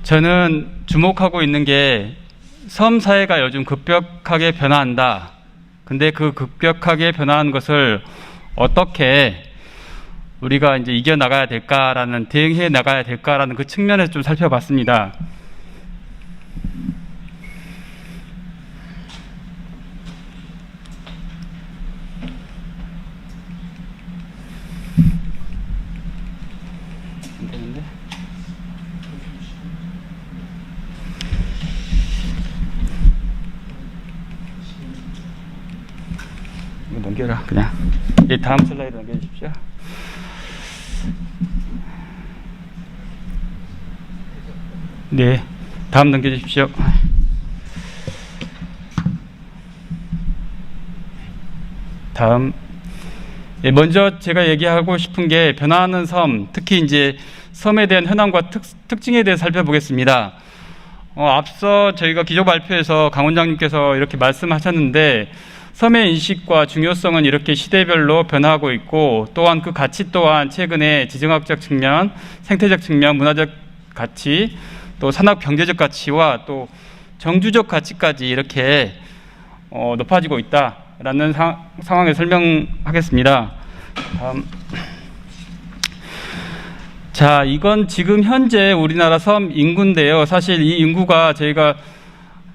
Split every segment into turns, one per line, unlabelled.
저는 주목하고 있는 게 섬 사회가 요즘 급격하게 변화한다. 근데 그 급격하게 변화한 것을 어떻게 우리가 이제 이겨나가야 될까라는, 대응해 나가야 될까라는 그 측면에서 좀 살펴봤습니다. 이거 넘겨라, 그냥. 이 다음 슬라이드 넘겨주십시오. 네, 다음 넘겨주십시오. 다음. 먼저 제가 얘기하고 싶은 게 변화하는 섬, 특히 이제 섬에 대한 현황과 특징에 대해 살펴보겠습니다. 앞서 저희가 기조 발표에서 강 원장님께서 이렇게 말씀하셨는데, 섬의 인식과 중요성은 이렇게 시대별로 변화하고 있고, 또한 그 가치 또한 최근에 지정학적 측면, 생태적 측면, 문화적 가치, 또 산업 경제적 가치와 또 정주적 가치까지 이렇게 높아지고 있다라는 상황을 설명하겠습니다. 다음. 자, 이건 지금 현재 우리나라 섬 인구인데요. 사실 이 인구가 저희가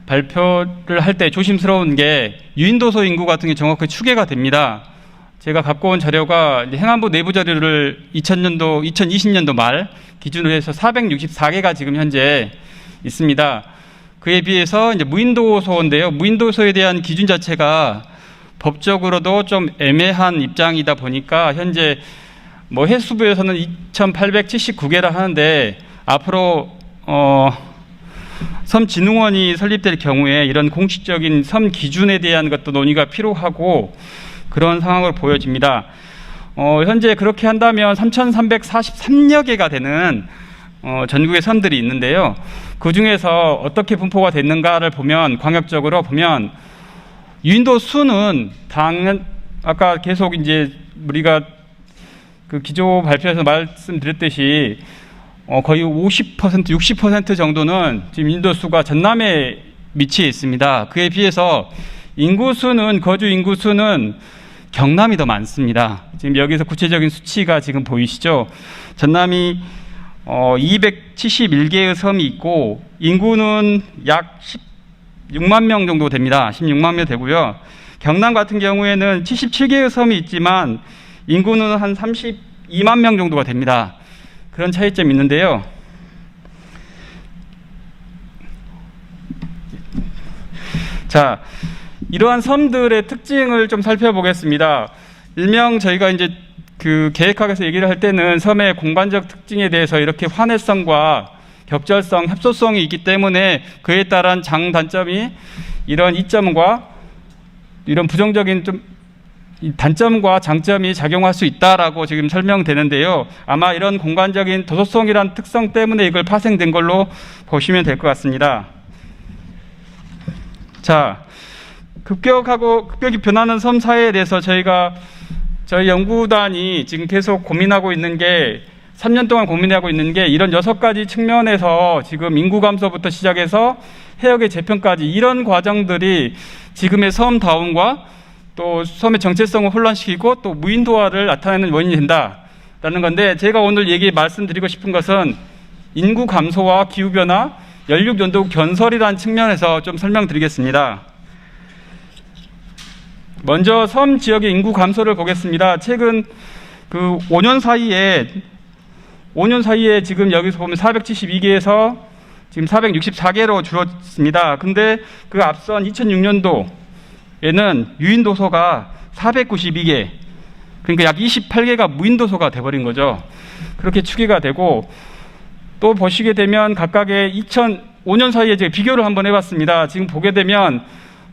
발표를 할 때 조심스러운 게 유인도소 인구 같은 게 정확하게 추계가 됩니다. 제가 갖고 온 자료가 행안부 내부 자료를 2020년도 말 기준으로 해서 464개가 지금 현재 있습니다. 그에 비해서 이제 무인도소인데요. 무인도소에 대한 기준 자체가 법적으로도 좀 애매한 입장이다 보니까 현재 뭐 해수부에서는 2,879개라 하는데, 앞으로 섬진흥원이 설립될 경우에 이런 공식적인 섬 기준에 대한 것도 논의가 필요하고 그런 상황으로 보여집니다. 현재 그렇게 한다면 3,343여 개가 되는 전국의 섬들이 있는데요. 그 중에서 어떻게 분포가 됐는가를 보면, 광역적으로 보면 유인도 수는 아까 계속 이제 우리가 그 기조 발표에서 말씀드렸듯이 거의 50%, 60% 정도는 지금 인도수가 전남에 위치해 있습니다. 그에 비해서 거주 인구수는 경남이 더 많습니다. 지금 여기서 구체적인 수치가 지금 보이시죠? 전남이 271개의 섬이 있고 인구는 약 16만 명 정도 됩니다. 16만 명 되고요. 경남 같은 경우에는 77개의 섬이 있지만 인구는 한 32만 명 정도가 됩니다. 그런 차이점이 있는데요. 자, 이러한 섬들의 특징을 좀 살펴보겠습니다. 일명 저희가 이제 그 계획학에서 얘기를 할 때는 섬의 공간적 특징에 대해서 이렇게 환해성과 격절성, 협소성이 있기 때문에 그에 따른 장단점이 이런 이점과 이런 부정적인 좀 단점과 장점이 작용할 수 있다라고 지금 설명되는데요. 아마 이런 공간적인 도소성이란 특성 때문에 이걸 파생된 걸로 보시면 될 것 같습니다. 자, 급격히 변하는 섬 사회에 대해서 저희 연구단이 지금 계속 고민하고 있는 게, 3년 동안 고민하고 있는 게 이런 6가지 측면에서 지금 인구 감소부터 시작해서 해역의 재편까지 이런 과정들이 지금의 섬다움과 또 섬의 정체성을 혼란시키고 또 무인도화를 나타내는 원인이 된다라는 건데, 제가 오늘 말씀드리고 싶은 것은 인구 감소와 기후변화, 연륙연도 견설이라는 측면에서 좀 설명드리겠습니다. 먼저 섬 지역의 인구 감소를 보겠습니다. 최근 그 5년 사이에 지금 여기서 보면 472개에서 지금 464개로 줄었습니다. 근데 그 앞선 2006년도에는 유인도소가 492개, 그러니까 약 28개가 무인도소가 돼버린 거죠. 그렇게 추계가 되고, 또 보시게 되면 각각의 2005년 사이에 제가 비교를 한번 해봤습니다. 지금 보게 되면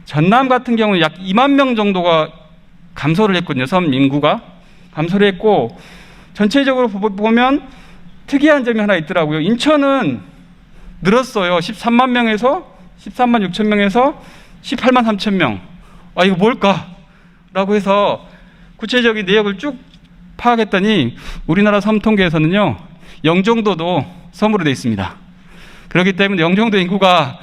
전남 같은 경우는 약 2만 명 정도가 감소를 했거든요. 섬 인구가 감소를 했고, 전체적으로 보면 특이한 점이 하나 있더라고요. 인천은 늘었어요. 13만 명에서 13만 6천 명에서 18만 3천 명. 이거 뭘까? 라고 해서 구체적인 내역을 쭉 파악했더니 우리나라 섬 통계에서는요, 영종도도 섬으로 되어 있습니다. 그렇기 때문에 영종도 인구가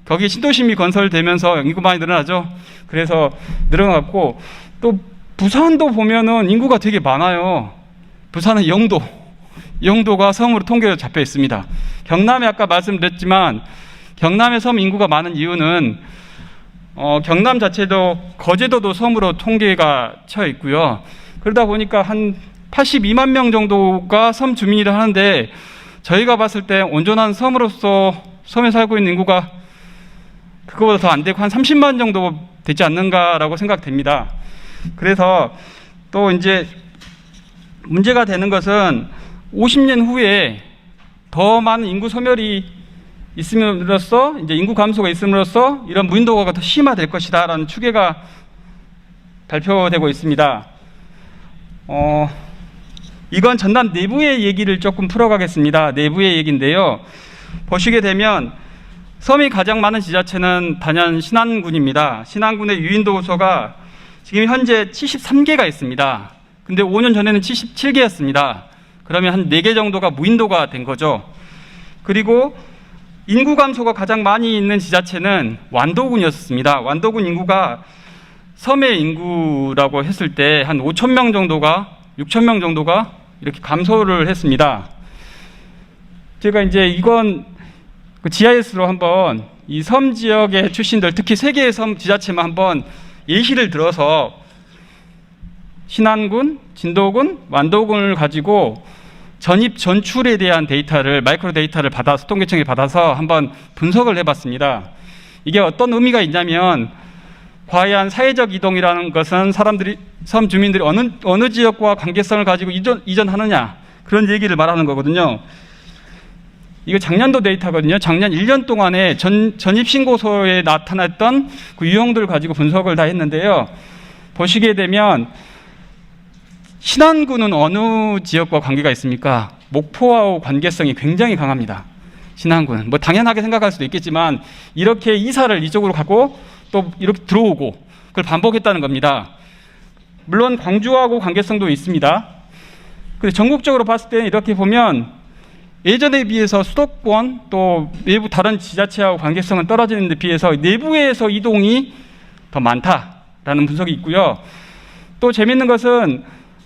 거기 신도심이 건설되면서 인구 많이 늘어나죠. 그래서 늘어났고, 또 부산도 보면은 인구가 되게 많아요. 부산은 영도가 섬으로 통계로 잡혀 있습니다. 경남에 아까 말씀드렸지만 경남의 섬 인구가 많은 이유는 경남 자체도 거제도도 섬으로 통계가 쳐 있고요. 그러다 보니까 한 82만 명 정도가 섬 주민이라 하는데, 저희가 봤을 때 온전한 섬으로서 섬에 살고 있는 인구가 그거보다 더 안 되고 한 30만 정도 되지 않는가라고 생각됩니다. 그래서 또 이제 문제가 되는 것은 50년 후에 더 많은 인구 소멸이 있음으로써, 이제 인구 감소가 있음으로써 이런 무인도가 더 심화될 것이다라는 추계가 발표되고 있습니다. 이건 전남 내부의 얘기를 조금 풀어가겠습니다. 내부의 얘기인데요. 보시게 되면 섬이 가장 많은 지자체는 단연 신안군입니다. 신안군의 유인도서가 지금 현재 73개가 있습니다. 근데 5년 전에는 77개였습니다. 그러면 한 4개 정도가 무인도가 된 거죠. 그리고 인구 감소가 가장 많이 있는 지자체는 완도군이었습니다. 완도군 인구가 섬의 인구라고 했을 때 한 5,000명 정도가, 6,000명 정도가 이렇게 감소를 했습니다. 제가 이제 이건 GIS로 한번 이 섬 지역의 출신들, 특히 3개의 섬 지자체만 한번 예시를 들어서 신안군, 진도군, 완도군을 가지고 전입 전출에 대한 데이터를, 마이크로 데이터를 받아서 통계청에 받아서 한번 분석을 해봤습니다. 이게 어떤 의미가 있냐면, 과연 사회적 이동이라는 것은 사람들이, 섬 주민들이 어느 지역과 관계성을 가지고 이전하느냐, 그런 얘기를 말하는 거거든요. 이거 작년도 데이터거든요. 작년 1년 동안에 전입신고서에 나타났던 그 유형들을 가지고 분석을 다 했는데요. 보시게 되면 신안군은 어느 지역과 관계가 있습니까? 목포와 관계성이 굉장히 강합니다. 신안군은 뭐 당연하게 생각할 수도 있겠지만, 이렇게 이사를 이쪽으로 가고 또 이렇게 들어오고 그걸 반복했다는 겁니다. 물론 광주하고 관계성도 있습니다. 근데 전국적으로 봤을 때는 이렇게 보면 예전에 비해서 수도권 또 외부 다른 지자체하고 관계성은 떨어지는 데 비해서 내부에서 이동이 더 많다라는 분석이 있고요. 또 재밌는 것은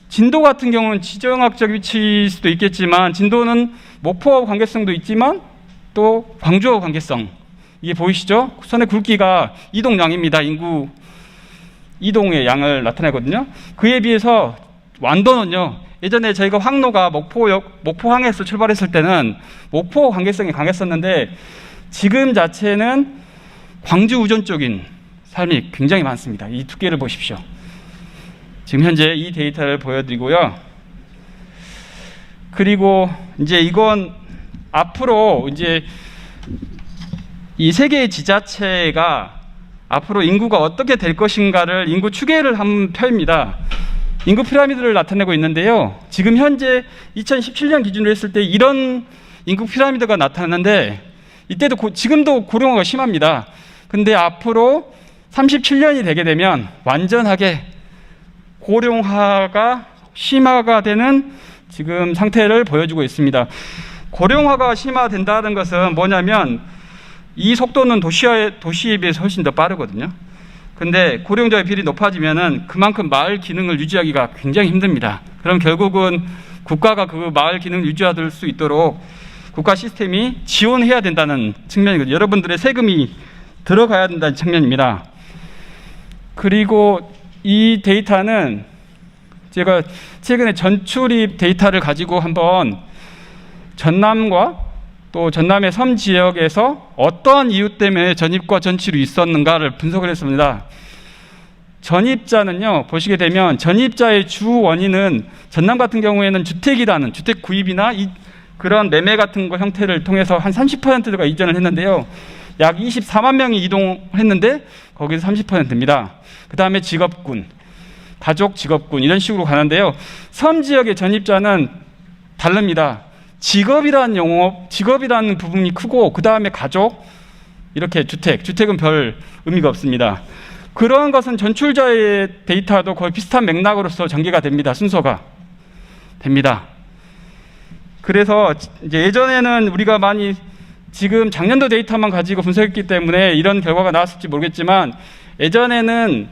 진도 같은 경우는 지정학적 위치일 수도 있겠지만, 진도는 목포하고 관계성도 있지만 또 광주하고 관계성, 이게 보이시죠? 선의 굵기가 이동량입니다. 인구 이동의 양을 나타내거든요. 그에 비해서 완도는요, 예전에 저희가 항로가 목포항에서 출발했을 때는 목포 관계성이 강했었는데, 지금 자체는 광주 우전 쪽인 삶이 굉장히 많습니다. 이 두께를 보십시오. 지금 현재 이 데이터를 보여드리고요. 그리고 이제 이건 앞으로 이제 이 세 개의 지자체가 앞으로 인구가 어떻게 될 것인가를 인구 추계를 한 표입니다. 인구 피라미드를 나타내고 있는데요. 지금 현재 2017년 기준으로 했을 때 이런 인구 피라미드가 나타났는데, 이때도 지금도 고령화가 심합니다. 근데 앞으로 37년이 되게 되면 완전하게 고령화가 심화가 되는 지금 상태를 보여주고 있습니다. 고령화가 심화된다는 것은 뭐냐면, 이 속도는 도시에 비해서 훨씬 더 빠르거든요. 근데 고령자의 비율이 높아지면은 그만큼 마을 기능을 유지하기가 굉장히 힘듭니다. 그럼 결국은 국가가 그 마을 기능을 유지할 수 있도록 국가 시스템이 지원해야 된다는 측면이거든요. 여러분들의 세금이 들어가야 된다는 측면입니다. 그리고 이 데이터는 제가 최근에 전출입 데이터를 가지고 한번 전남과 또 전남의 섬 지역에서 어떠한 이유 때문에 전입과 전출이 있었는가를 분석을 했습니다. 전입자는요, 보시게 되면 전입자의 주 원인은 전남 같은 경우에는 주택이라는 주택 구입이나 그런 매매 같은 거 형태를 통해서 한 30%가 이전을 했는데요. 약 24만 명이 이동했는데 거기서 30%입니다. 그 다음에 직업군, 가족 직업군, 이런 식으로 가는데요. 섬 지역의 전입자는 다릅니다. 직업이라는 부분이 크고, 그 다음에 가족, 이렇게 주택은 별 의미가 없습니다. 그런 것은 전출자의 데이터도 거의 비슷한 맥락으로서 전개가 됩니다. 순서가 됩니다. 그래서 이제 예전에는 우리가 많이 지금 작년도 데이터만 가지고 분석했기 때문에 이런 결과가 나왔을지 모르겠지만 예전에는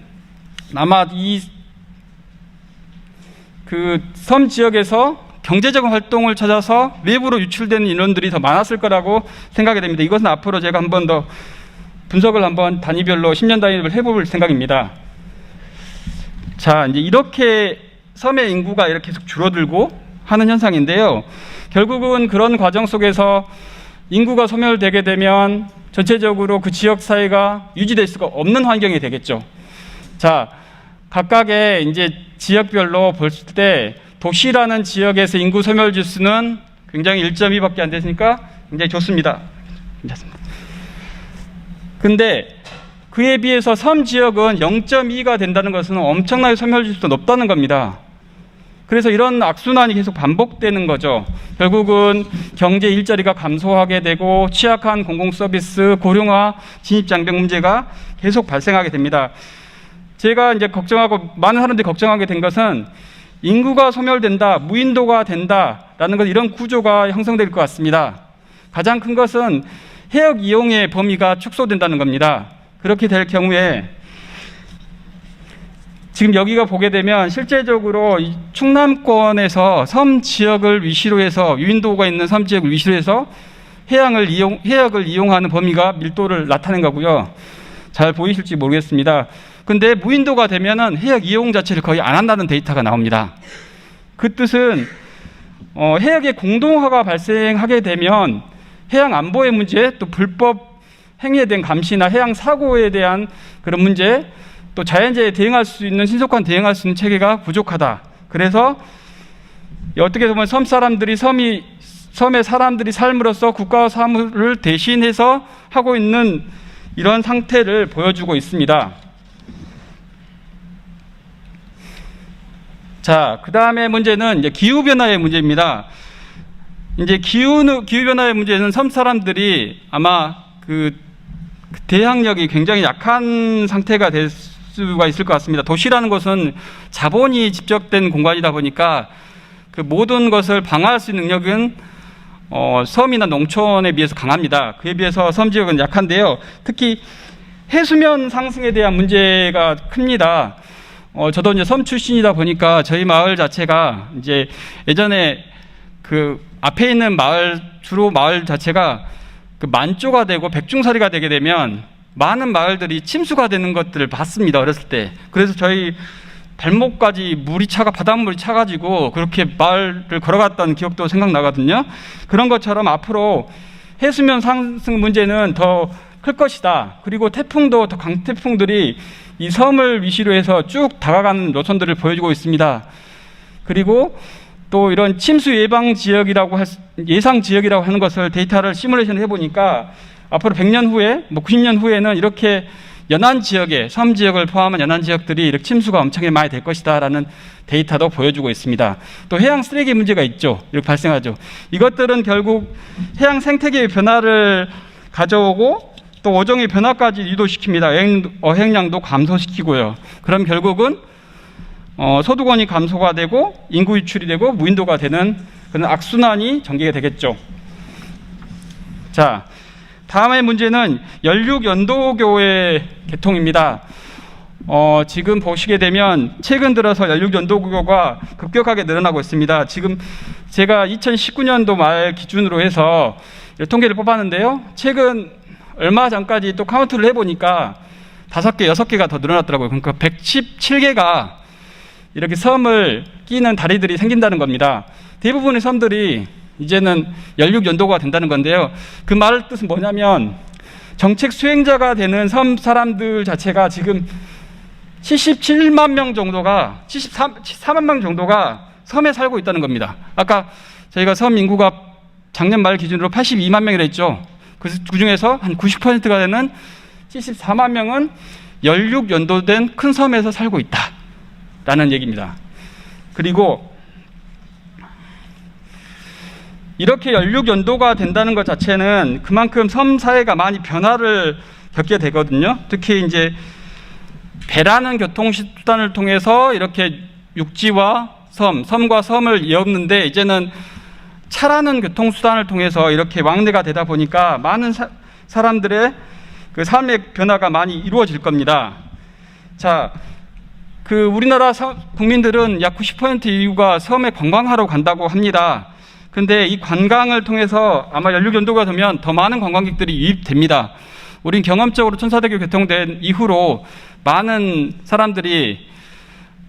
아마 이 그 섬 지역에서 경제적 활동을 찾아서 외부로 유출되는 인원들이 더 많았을 거라고 생각이 됩니다. 이것은 앞으로 제가 한 번 더 분석을 한번 단위별로 10년 단위를 해볼 생각입니다. 자, 이제 이렇게 섬의 인구가 이렇게 계속 줄어들고 하는 현상인데요. 결국은 그런 과정 속에서 인구가 소멸되게 되면 전체적으로 그 지역 사회가 유지될 수가 없는 환경이 되겠죠. 자, 각각의 이제 지역별로 볼 때 도시라는 지역에서 인구 소멸 지수는 굉장히 1.2밖에 안 됐으니까 굉장히 좋습니다. 괜찮습니다. 근데 그에 비해서 섬 지역은 0.2가 된다는 것은 엄청나게 소멸 지수도 높다는 겁니다. 그래서 이런 악순환이 계속 반복되는 거죠. 결국은 경제 일자리가 감소하게 되고 취약한 공공 서비스, 고령화, 진입 장벽 문제가 계속 발생하게 됩니다. 제가 이제 걱정하고 많은 사람들이 걱정하게 된 것은 인구가 소멸된다, 무인도가 된다라는 것, 이런 구조가 형성될 것 같습니다. 가장 큰 것은 해역 이용의 범위가 축소된다는 겁니다. 그렇게 될 경우에 지금 여기가 보게 되면 실제적으로 충남권에서 섬 지역을 위시로 해서 유인도가 있는 섬 지역을 위시로 해서 해역을 이용하는 범위가 밀도를 나타낸 거고요. 잘 보이실지 모르겠습니다. 근데 무인도가 되면은 해역 이용 자체를 거의 안 한다는 데이터가 나옵니다. 그 뜻은 해역의 공동화가 발생하게 되면 해양 안보의 문제, 또 불법 행위에 대한 감시나 해양 사고에 대한 그런 문제, 또 자연재해에 대응할 수 있는, 신속한 대응할 수 있는 체계가 부족하다. 그래서 어떻게 보면 섬의 사람들이 삶으로써 국가 사무를 대신해서 하고 있는 이런 상태를 보여주고 있습니다. 자, 그 다음에 문제는 이제 기후변화의 문제입니다. 이제 기후변화의 문제는 섬 사람들이 아마 그 대항력이 굉장히 약한 상태가 될 수가 있을 것 같습니다. 도시라는 것은 자본이 집적된 공간이다 보니까 그 모든 것을 방어할 수 있는 능력은 섬이나 농촌에 비해서 강합니다. 그에 비해서 섬 지역은 약한데요. 특히 해수면 상승에 대한 문제가 큽니다. 저도 이제 섬 출신이다 보니까 저희 마을 자체가 이제 예전에 그 앞에 있는 주로 마을 자체가 그 만조가 되고 백중설이가 되게 되면 많은 마을들이 침수가 되는 것들을 봤습니다. 어렸을 때. 그래서 저희 발목까지 바닷물이 차가지고 그렇게 마을을 걸어갔던 기억도 생각나거든요. 그런 것처럼 앞으로 해수면 상승 문제는 더 클 것이다. 그리고 태풍도 더 강태풍들이 이 섬을 위시로 해서 쭉 다가가는 노선들을 보여주고 있습니다. 그리고 또 이런 침수 예상 지역이라고 하는 것을 데이터를 시뮬레이션을 해보니까 앞으로 100년 후에, 90년 후에는 이렇게 연안 지역에, 섬 지역을 포함한 연안 지역들이 이렇게 침수가 엄청나게 많이 될 것이다라는 데이터도 보여주고 있습니다. 또 해양 쓰레기 문제가 있죠. 이렇게 발생하죠. 이것들은 결국 해양 생태계의 변화를 가져오고 또 어종의 변화까지 유도시킵니다. 어획량도 감소시키고요. 그럼 결국은 소득원이 감소가 되고 인구 유출이 되고 무인도가 되는 그런 악순환이 전개가 되겠죠. 자, 다음의 문제는 연륙연도교의 개통입니다. 지금 보시게 되면 최근 들어서 연륙연도교가 급격하게 늘어나고 있습니다. 지금 제가 2019년도 말 기준으로 해서 통계를 뽑았는데요. 최근 얼마 전까지 또 카운트를 해보니까 5개, 6개가 더 늘어났더라고요. 그러니까 117개가 이렇게 섬을 끼는 다리들이 생긴다는 겁니다. 대부분의 섬들이 이제는 연륙연도가 된다는 건데요. 그 말 뜻은 뭐냐면 정책 수행자가 되는 섬 사람들 자체가 지금 77만 명 정도가 74만 명 정도가 섬에 살고 있다는 겁니다. 아까 저희가 섬 인구가 작년 말 기준으로 82만 명이라 했죠. 그 중에서 한 90%가 되는 74만 명은 연륙연도된 큰 섬에서 살고 있다라는 얘기입니다. 그리고 이렇게 연륙연도가 된다는 것 자체는 그만큼 섬 사회가 많이 변화를 겪게 되거든요. 특히 이제 배라는 교통수단을 통해서 이렇게 육지와 섬과 섬을 이었는데 이제는 차라는 교통수단을 통해서 이렇게 왕래가 되다 보니까 많은 사람들의 그 삶의 변화가 많이 이루어질 겁니다. 자, 우리나라 국민들은 약 90% 인구가 섬에 관광하러 간다고 합니다. 근데 이 관광을 통해서 아마 연륙연도가 되면 더 많은 관광객들이 유입됩니다. 우린 경험적으로 천사대교 개통된 이후로 많은 사람들이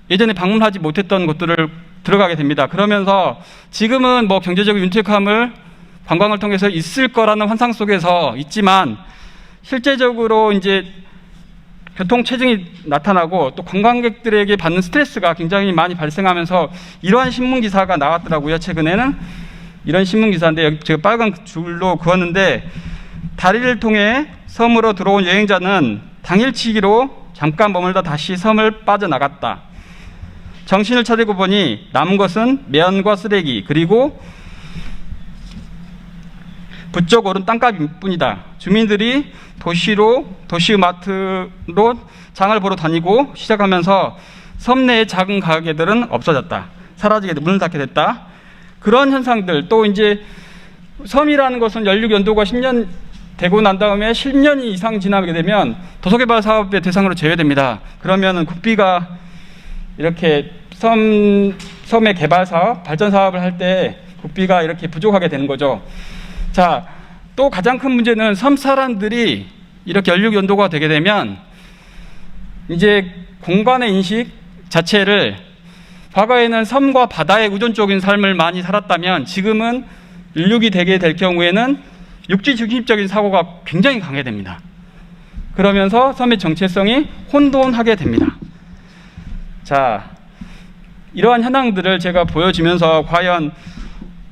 예전에 방문하지 못했던 곳들을 들어가게 됩니다. 그러면서 지금은 뭐 경제적 윤택함을 관광을 통해서 있을 거라는 환상 속에서 있지만 실제적으로 이제 교통 체증이 나타나고 또 관광객들에게 받는 스트레스가 굉장히 많이 발생하면서 이러한 신문 기사가 나왔더라고요. 최근에는 이런 신문 기사인데 제가 빨간 줄로 그었는데, 다리를 통해 섬으로 들어온 여행자는 당일치기로 잠깐 머물다 다시 섬을 빠져나갔다. 정신을 차리고 보니 남은 것은 매연과 쓰레기 그리고 부쩍 오른 땅값일 뿐이다. 주민들이 도시의 마트로 장을 보러 다니고 시작하면서 섬 내의 작은 가게들은 없어졌다. 사라지게 문을 닫게 됐다. 그런 현상들, 또 이제 섬이라는 것은 연륙 연도가 10년 되고 난 다음에 10년 이상 지나게 되면 도서개발 사업의 대상으로 제외됩니다. 그러면은 국비가 이렇게 섬의 개발 사업, 발전 사업을 할 때 국비가 이렇게 부족하게 되는 거죠. 자, 또 가장 큰 문제는 섬 사람들이 이렇게 연륙 연도가 되게 되면 이제 공간의 인식 자체를, 과거에는 섬과 바다의 의존적인 삶을 많이 살았다면 지금은 연륙이 되게 될 경우에는 육지 중심적인 사고가 굉장히 강해됩니다. 그러면서 섬의 정체성이 혼돈하게 됩니다. 자, 이러한 현황들을 제가 보여주면서 과연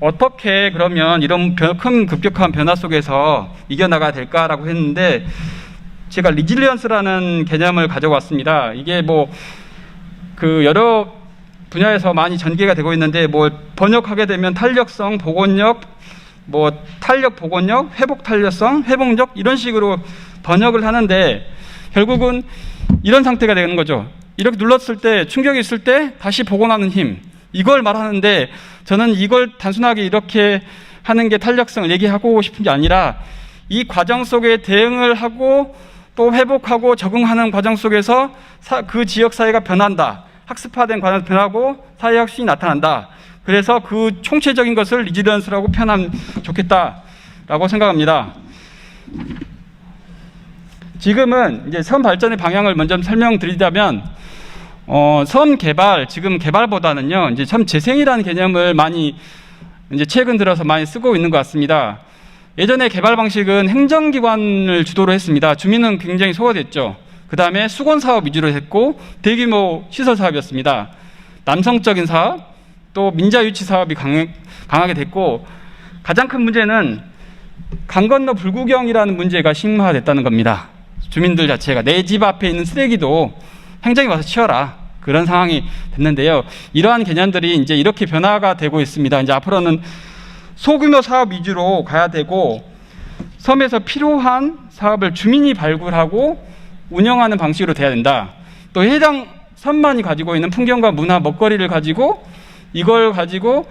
어떻게 그러면 이런 큰 급격한 변화 속에서 이겨나가야 될까라고 했는데, 제가 리질리언스라는 개념을 가져왔습니다. 이게 여러 분야에서 많이 전개가 되고 있는데, 번역하게 되면 탄력성, 복원력, 탄력 복원력, 회복 탄력성, 회복력, 이런 식으로 번역을 하는데, 결국은 이런 상태가 되는 거죠. 이렇게 눌렀을 때, 충격이 있을 때 다시 복원하는 힘, 이걸 말하는데, 저는 이걸 단순하게 이렇게 하는 게 탄력성을 얘기하고 싶은 게 아니라, 이 과정 속에 대응을 하고 또 회복하고 적응하는 과정 속에서 그 지역 사회가 변한다. 학습화된 과정에서 변하고 사회혁신이 나타난다. 그래서 그 총체적인 것을 리질리언스라고 표현하면 좋겠다라고 생각합니다. 지금은 이제 섬 발전의 방향을 먼저 설명드리자면, 섬 개발, 지금 개발보다는요, 이제 섬 재생이라는 개념을 많이 이제 최근 들어서 많이 쓰고 있는 것 같습니다. 예전에 개발 방식은 행정기관을 주도로 했습니다. 주민은 굉장히 소외됐죠. 그 다음에 수건 사업 위주로 했고 대규모 시설 사업이었습니다. 남성적인 사업, 또 민자 유치 사업이 강하게 됐고, 가장 큰 문제는 강 건너 불구경이라는 문제가 심화됐다는 겁니다. 주민들 자체가 내 집 앞에 있는 쓰레기도 행정이 와서 치워라, 그런 상황이 됐는데요. 이러한 개념들이 이제 이렇게 변화가 되고 있습니다. 이제 앞으로는 소규모 사업 위주로 가야 되고, 섬에서 필요한 사업을 주민이 발굴하고 운영하는 방식으로 돼야 된다. 또 해당 섬만이 가지고 있는 풍경과 문화, 먹거리를 가지고 이걸 가지고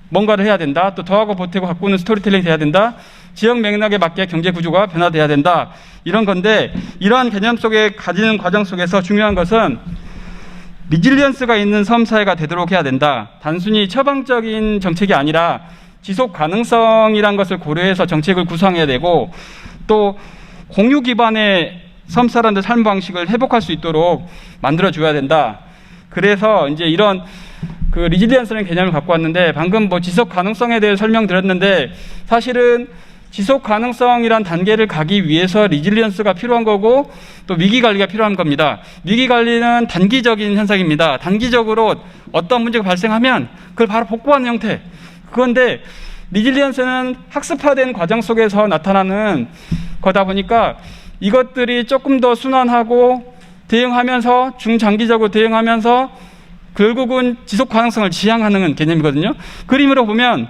뭔가를 해야 된다. 또 더하고 보태고 가꾸는 스토리텔링이 돼야 된다. 지역 맥락에 맞게 경제 구조가 변화돼야 된다. 이런 건데, 이러한 개념 속에 가지는 과정 속에서 중요한 것은 리질리언스가 있는 섬 사회가 되도록 해야 된다. 단순히 처방적인 정책이 아니라 지속 가능성이란 것을 고려해서 정책을 구상해야 되고, 또 공유 기반의 섬 사람들 삶 방식을 회복할 수 있도록 만들어줘야 된다. 그래서 이제 이런 리질리언스라는 개념을 갖고 왔는데, 방금 지속 가능성에 대해 설명드렸는데, 사실은 지속 가능성이란 단계를 가기 위해서 리질리언스가 필요한 거고, 또 위기 관리가 필요한 겁니다. 위기 관리는 단기적인 현상입니다. 단기적으로 어떤 문제가 발생하면 그걸 바로 복구하는 형태. 그건데 리질리언스는 학습화된 과정 속에서 나타나는 거다 보니까 이것들이 조금 더 순환하고 대응하면서 중장기적으로 대응하면서 결국은 지속 가능성을 지향하는 개념이거든요. 그림으로 보면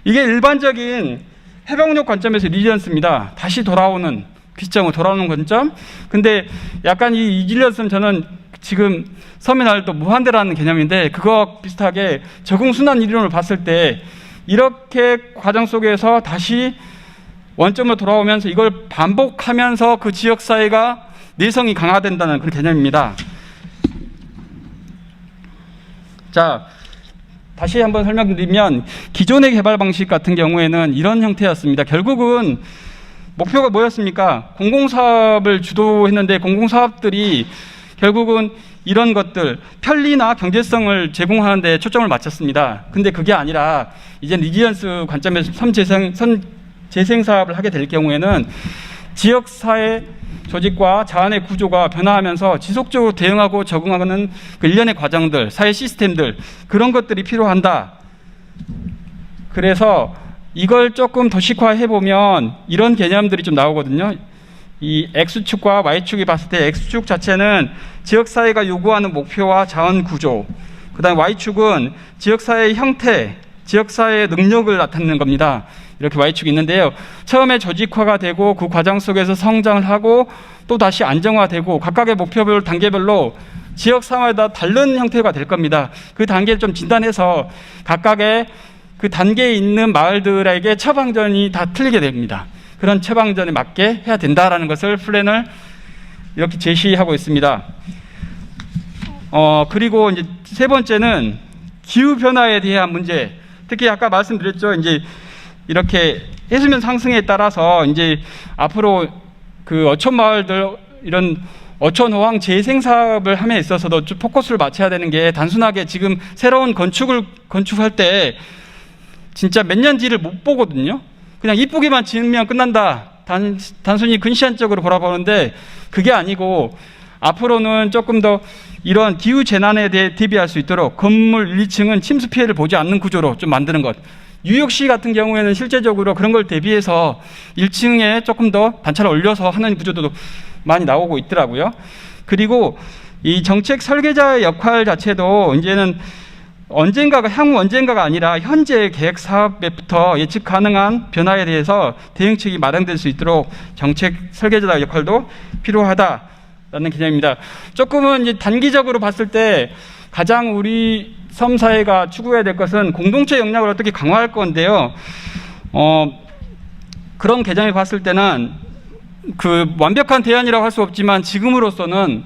이게 일반적인 회복력 관점에서 리질리언스입니다. 다시 돌아오는 피점으로 돌아오는 관점. 근데 약간 이 리질리언스는 저는 지금 섬의 날도 무한대라는 개념인데, 그거 비슷하게 적응 순환 이론을 봤을 때 이렇게 과정 속에서 다시 원점으로 돌아오면서 이걸 반복하면서 그 지역사회가 내성이 강화된다는 그런 개념입니다. 자, 다시 한번 설명드리면 기존의 개발 방식 같은 경우에는 이런 형태였습니다. 결국은 목표가 뭐였습니까? 공공사업을 주도했는데 공공사업들이 결국은 이런 것들, 편리나 경제성을 제공하는 데 초점을 맞췄습니다. 근데 그게 아니라 이제 리지언스 관점에서 선재생 사업을 하게 될 경우에는 지역사회 조직과 자원의 구조가 변화하면서 지속적으로 대응하고 적응하는 그 일련의 과정들, 사회 시스템들, 그런 것들이 필요한다. 그래서 이걸 조금 도식화해 보면 이런 개념들이 좀 나오거든요. 이 X축과 Y축이 봤을 때 X축 자체는 지역사회가 요구하는 목표와 자원 구조, 그 다음에 Y축은 지역사회의 형태, 지역사회의 능력을 나타내는 겁니다. 이렇게 Y축이 있는데요. 처음에 조직화가 되고 그 과정 속에서 성장을 하고 또 다시 안정화되고 각각의 목표별 단계별로 지역사회마다 다른 형태가 될 겁니다. 그 단계를 좀 진단해서 각각의 그 단계에 있는 마을들에게 처방전이 다 틀리게 됩니다. 그런 처방전에 맞게 해야 된다라는 것을 플랜을 이렇게 제시하고 있습니다. 그리고 이제 세 번째는 기후변화에 대한 문제. 특히 아까 말씀드렸죠. 이제 이렇게 해수면 상승에 따라서 이제 앞으로 그 어촌 마을들 이런 어촌 호황 재생 사업을 함에 있어서도 좀 포커스를 맞춰야 되는 게 단순하게 지금 새로운 건축할 때 진짜 몇 년 뒤를 못 보거든요. 그냥 이쁘게만 지으면 끝난다. 단순히 근시안적으로 바라보는데 그게 아니고 앞으로는 조금 더 이런 기후 재난에 대해 대비할 수 있도록 건물 1, 2층은 침수 피해를 보지 않는 구조로 좀 만드는 것. 뉴욕시 같은 경우에는 실제적으로 그런 걸 대비해서 1층에 조금 더 단차를 올려서 하는 구조도 많이 나오고 있더라고요. 그리고 이 정책 설계자의 역할 자체도 이제는 향후 언젠가가 아니라 현재 계획 사업에부터 예측 가능한 변화에 대해서 대응책이 마련될 수 있도록 정책 설계자의 역할도 필요하다라는 개념입니다. 조금은 이제 단기적으로 봤을 때 가장 우리 섬 사회가 추구해야 될 것은 공동체 역량을 어떻게 강화할 건데요. 그런 개념을 봤을 때는 그 완벽한 대안이라고 할 수 없지만 지금으로서는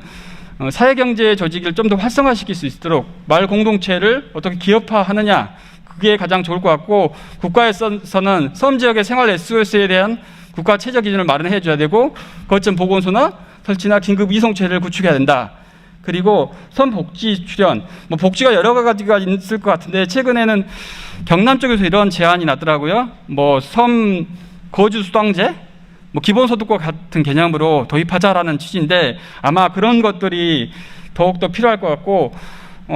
사회경제 조직을 좀 더 활성화시킬 수 있도록 마을 공동체를 어떻게 기업화하느냐, 그게 가장 좋을 것 같고, 국가에서는 섬 지역의 생활 SOS에 대한 국가 최저 기준을 마련해 줘야 되고, 거점 보건소나 설치나 긴급 이송체를 구축해야 된다. 그리고 섬 복지 출연, 복지가 여러 가지가 있을 것 같은데 최근에는 경남 쪽에서 이런 제안이 나더라고요. 섬 거주 수당제, 기본소득과 같은 개념으로 도입하자라는 취지인데 아마 그런 것들이 더욱더 필요할 것 같고,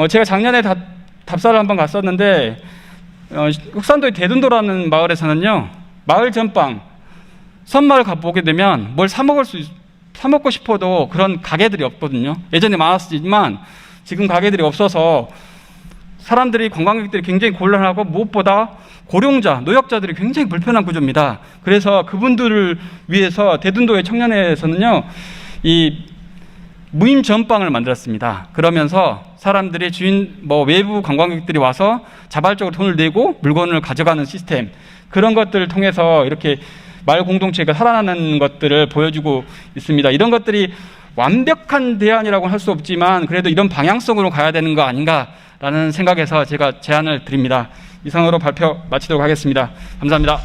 제가 작년에 답사를 한번 갔었는데 흑산도의 대둔도라는 마을에서는요, 마을 전방 섬마을 가보게 되면 뭘 사 먹고 싶어도 그런 가게들이 없거든요. 예전에 많았지만 지금 가게들이 없어서 사람들이, 관광객들이 굉장히 곤란하고 무엇보다 고령자, 노약자들이 굉장히 불편한 구조입니다. 그래서 그분들을 위해서 대둔도의 청년회에서는요, 이 무임 전방을 만들었습니다. 그러면서 사람들이 외부 관광객들이 와서 자발적으로 돈을 내고 물건을 가져가는 시스템, 그런 것들을 통해서 이렇게 마을 공동체가 살아나는 것들을 보여주고 있습니다. 이런 것들이 완벽한 대안이라고 할 수 없지만 그래도 이런 방향성으로 가야 되는 거 아닌가라는 생각에서 제가 제안을 드립니다. 이상으로 발표 마치도록 하겠습니다. 감사합니다.